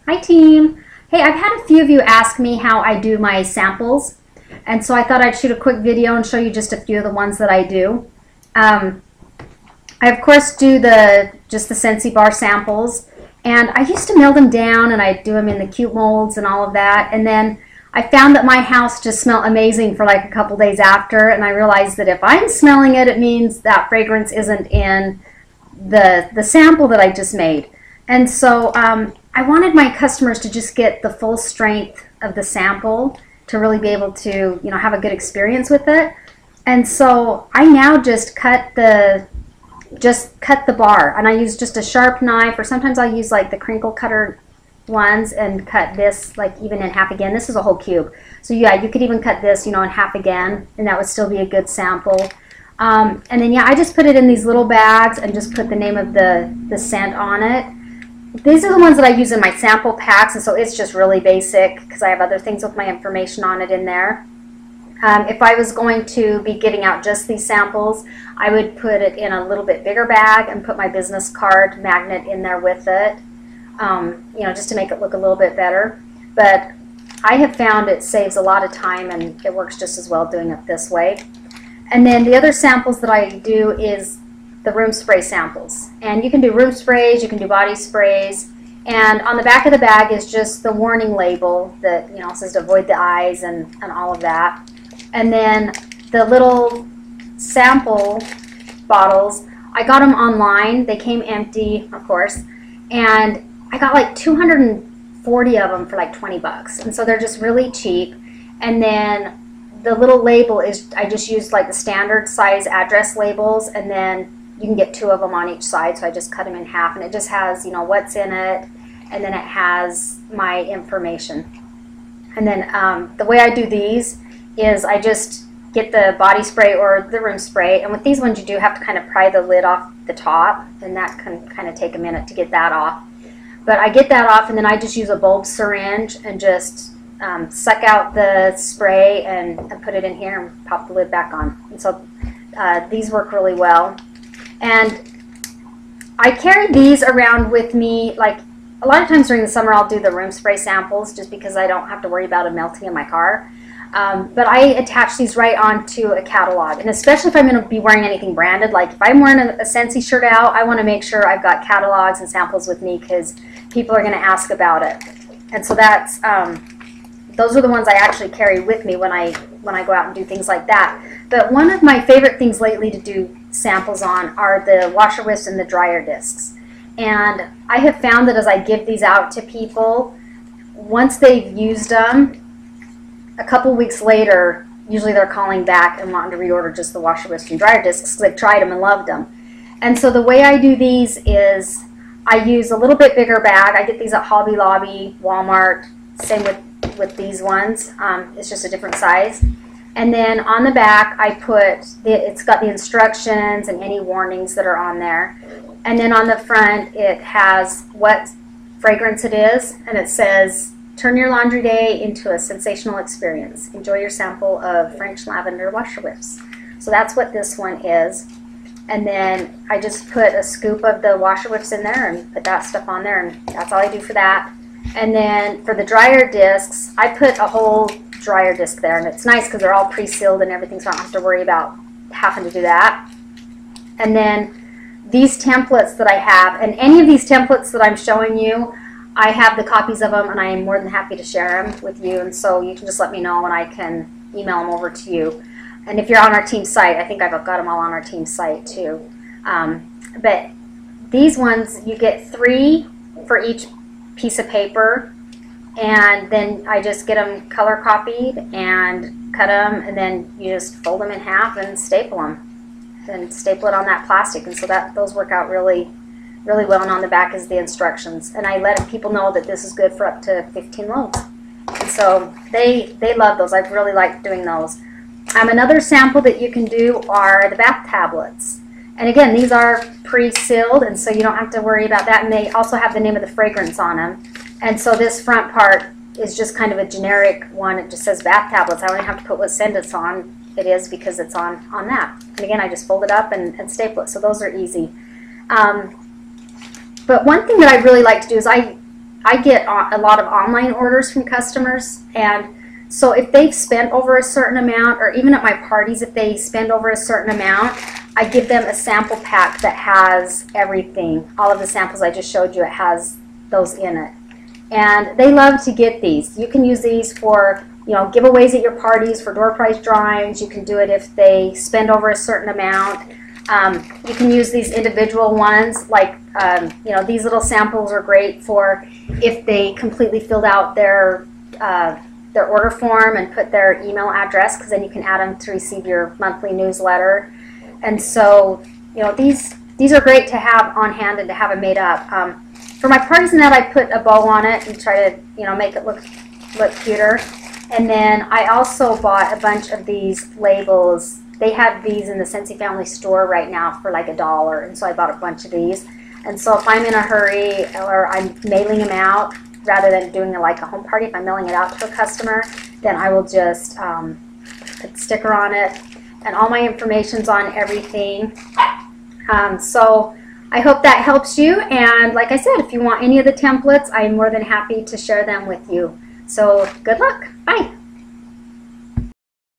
Hi team. Hey, I've had a few of you ask me how I do my samples, and so I thought I'd shoot a quick video and show you just a few of the ones that I do. I of course do just the Scentsy bar samples, and I used to melt them down and I do them in the cute molds and all of that, and then I found that my house just smelled amazing for like a couple days after, and I realized that if I'm smelling it, it means that fragrance isn't in the sample that I just made. And so I wanted my customers to just get the full strength of the sample to really be able to, have a good experience with it. And so I now just cut the bar, and I use just a sharp knife, or sometimes I'll use like the crinkle cutter ones and cut this like even in half again. This is a whole cube. So yeah, you could even cut this, in half again, and that would still be a good sample. And then yeah, I just put it in these little bags and just put the name of the scent on it. These are the ones that I use in my sample packs, and so it's just really basic because I have other things with my information on it in there. If I was going to be giving out just these samples, I would put it in a little bit bigger bag and put my business card magnet in there with it, just to make it look a little bit better. But I have found it saves a lot of time, and it works just as well doing it this way. And then the other samples that I do is the room spray samples. And you can do room sprays, you can do body sprays, and on the back of the bag is just the warning label that says to avoid the eyes and all of that. And then the little sample bottles, I got them online. They came empty, of course, and I got like 240 of them for like 20 bucks. And so they're just really cheap. And then the little label is, I just used like the standard size address labels, and then you can get 2 of them on each side, so I just cut them in half, and it just has what's in it, and then it has my information. And then the way I do these is I just get the body spray or the room spray, and with these ones you do have to kind of pry the lid off the top, and that can kind of take a minute to get that off. But I get that off, and then I just use a bulb syringe and just suck out the spray and put it in here and pop the lid back on. And so these work really well. And I carry these around with me, like a lot of times during the summer I'll do the room spray samples just because I don't have to worry about them melting in my car. But I attach these right onto a catalog, and especially if I'm going to be wearing anything branded, like if I'm wearing a Scentsy shirt out, I want to make sure I've got catalogs and samples with me because people are going to ask about it. And so that's those are the ones I actually carry with me when I go out and do things like that. But one of my favorite things lately to do samples on are the washer whiffs and the dryer discs. And I have found that as I give these out to people, once they've used them, a couple weeks later, usually they're calling back and wanting to reorder just the washer whiffs and dryer discs because they've tried them and loved them. And so the way I do these is I use a little bit bigger bag. I get these at Hobby Lobby, Walmart, same with these ones. It's just a different size. And then on the back, I put, it's got the instructions and any warnings that are on there. And then on the front, it has what fragrance it is, and it says, turn your laundry day into a sensational experience. Enjoy your sample of French lavender washer whiffs. So that's what this one is. And then I just put a scoop of the washer whiffs in there and put that stuff on there, and that's all I do for that. And then for the dryer discs, I put a whole dryer disc there, and it's nice because they're all pre-sealed and everything, so I don't have to worry about having to do that. And then these templates that I have, and any of these templates that I'm showing you, I have the copies of them, and I am more than happy to share them with you, and so you can just let me know and I can email them over to you. And if you're on our team site, I think I've got them all on our team site too. But these ones, you get 3 for each piece of paper, and then I just get them color copied and cut them, and then you just fold them in half and staple them, and staple it on that plastic. And so those work out really well, and on the back is the instructions. And I let people know that this is good for up to 15 loads. And so they love those. I've really liked doing those. Another sample that you can do are the bath tablets. And again, these are pre-sealed, and so you don't have to worry about that. And they also have the name of the fragrance on them. And so this front part is just kind of a generic one. It just says bath tablets. I only have to put what scent it's on. It is because it's on that. And again, I just fold it up and staple it. So those are easy. But one thing that I really like to do is I I get a lot of online orders from customers, and so if they've spent over a certain amount, or even at my parties, if they spend over a certain amount, I give them a sample pack that has everything. All of the samples I just showed you, it has those in it. And they love to get these. You can use these for, you know, giveaways at your parties, for door prize drawings. You can do it if they spend over a certain amount. You can use these individual ones, like, you know, these little samples are great for if they completely filled out their order form and put their email address, because then you can add them to receive your monthly newsletter. And so, you know, these are great to have on hand and to have them made up. For my parties and that, I put a bow on it and try to, you know, make it look cuter. And then I also bought a bunch of these labels. They have these in the Scentsy family store right now for like $1, and so I bought a bunch of these. And so if I'm in a hurry or I'm mailing them out, rather than doing like a home party, if I'm mailing it out to a customer, then I will just put a sticker on it, and all my information's on everything. So I hope that helps you, and like I said, if you want any of the templates, I'm more than happy to share them with you. So good luck. Bye.